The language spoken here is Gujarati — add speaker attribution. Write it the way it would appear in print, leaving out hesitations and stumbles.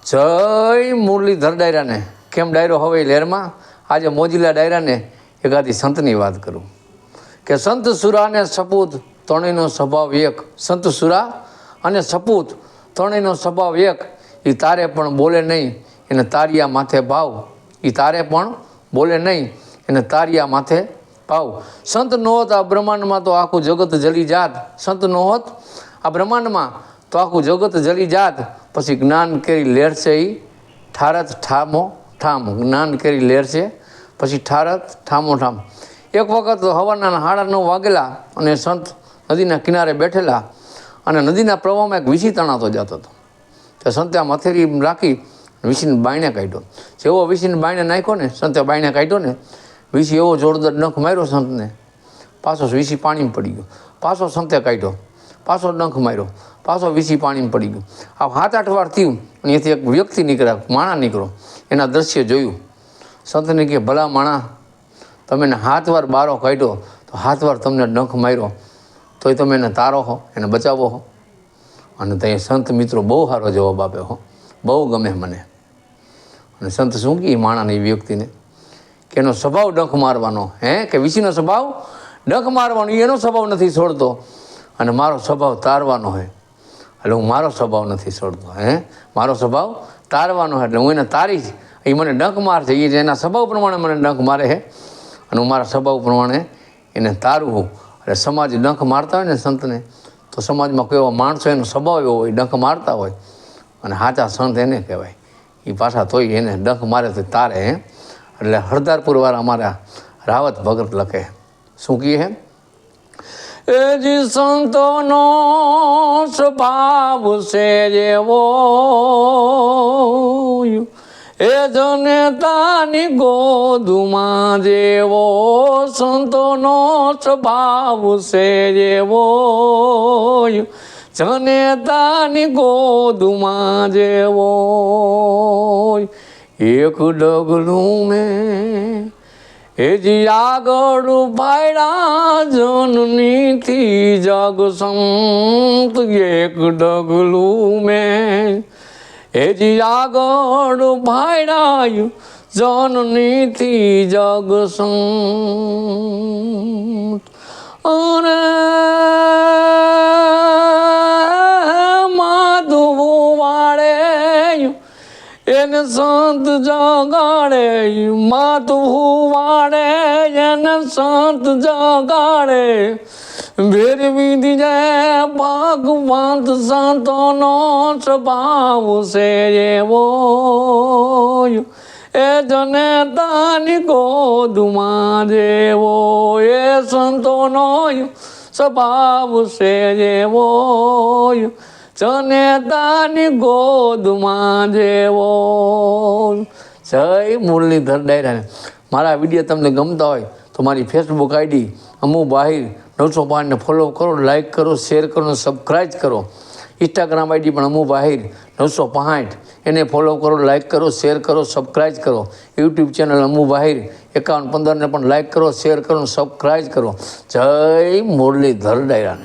Speaker 1: જય મુરલીધર ડાયરાને. કેમ ડાયરો હવે લહેરમાં? આજે મોજીલા ડાયરાને એકાદી સંતની વાત કરું કે સંત સુરા અને સપૂત ત્રણેયનો સ્વભાવ એક. સંત સુરા અને સપૂત ત્રણેયનો સ્વભાવ એક. એ તારે પણ બોલે નહીં એને તારિયા માથે ભાવ. એ તારે પણ બોલે નહીં એને તારિયા માથે ભાવ. સંત ન હોત આ બ્રહ્માંડમાં તો આખું જગત જલી જાત. સંત ન હોત આ બ્રહ્માંડમાં તો આખું જગત જલી જાત. પછી જ્ઞાન કેરી લેરશે એ ઠારત ઠામો ઠામ. જ્ઞાન કેરી લેરશે પછી ઠારત ઠામો ઠામ. એક વખત સવારના 9:30 વાગેલા અને સંત નદીના કિનારે બેઠેલા અને નદીના પ્રવાહમાં એક વીછી તણાતો જતો હતો. તો સંતે આમ હથેળી રાખી વીછીને બાયણે કાઢ્યો. જેવો વીછીને બાયણે નાખ્યો ને, સંતે બાયણે કાઢ્યો ને, વીછી એવો જોરદાર ડંખ માર્યો સંતને. પાછો વીછી પાણીમાં પડી ગયો. પાછો સંતે કાઢ્યો, પાછો ડંખ માર્યો, પાછો વીછી પાણીમાં પડી ગયો. આ 7-8 વાર થયું અને એથી એક વ્યક્તિ નીકળ્યા, માણા નીકળો. એના દ્રશ્ય જોયું. સંતને કહે, ભલા માણા, તમે એને 7 વાર બારો કાઢ્યો તો 7 વાર તમને ડંખ માર્યો તોય તમે એને તારો હો, એને બચાવો હો. અને ત્યાં સંત મિત્રો બહુ સારો જવાબ આપ્યો હો, બહુ ગમે મને. અને સંત શું કહે માણાની વ્યક્તિને કે એનો સ્વભાવ ડંખ મારવાનો, કે વીછીનો સ્વભાવ ડંખ મારવાનો, એનો સ્વભાવ નથી છોડતો અને મારો સ્વભાવ તારવાનો હોય. એટલે હું મારો સ્વભાવ નથી છોડતો, મારો સ્વભાવ તારવાનો હોય. એટલે હું એને તારીશ. એ મને ડંખ મારશે, એ એના સ્વભાવ પ્રમાણે મને ડંખ મારે છે અને હું મારા સ્વભાવ પ્રમાણે એને તારવું. એટલે સમાજ ડંખ મારતા હોય ને સંતને, તો સમાજમાં કોઈ એવા માણસો એનો સ્વભાવ એવો હોય, ડંખ મારતા હોય, અને સાચા સંત એને કહેવાય. એ પાછા તોય એને ડંખ મારે તો તારે. એટલે હરદારપુરવાળા અમારા રાવત ભગત લખે, શું કહે હે? એ જી સંતોનો સ્વભાવ છે જેવો, એ જનેતાની ગોદમાં જેવો. સંતોનો સ્વભાવ છે જેવો, જનેતાની ગોદમાં જેવો. એક ડગલું મેં એજી આગળ ભાયડા જનનીથી જગ સંત. એક ડગલું મેં એજી આગળ ભાયડા જનનીથી જગ સંત. અને માધવું વાળે એને સંત જગાડે, માધવું વાળે એને સંત જગાડે. ભેરવી દીજે ભગવંત સંતોનો સ્વભાવ છે એવો, એ જનેતાની ગોદમાં જેવો. એ સંતોનો સ્વભાવ છે જેવો, જનેતાની ગોદમાં જેવો. જય મુરલીધર ડાયરાને. મારા વિડીયો તમને ગમતા હોય તો મારી ફેસબુક આઈડી અમુ બાહિર 905 ફોલો કરો, લાઇક કરો, શેર કરો, સબસ્ક્રાઈબ કરો. ઇન્સ્ટાગ્રામ આઈડી પણ અમુ બાહિર 965 એને ફોલો કરો, લાઇક કરો, શેર કરો, સબસ્ક્રાઈબ કરો. યુટ્યુબ ચેનલ અમુ બાહિર 5115 ને પણ લાઇક કરો, શેર કરો, સબસ્ક્રાઈબ કરો. જય મુરલીધર ડાયરાને.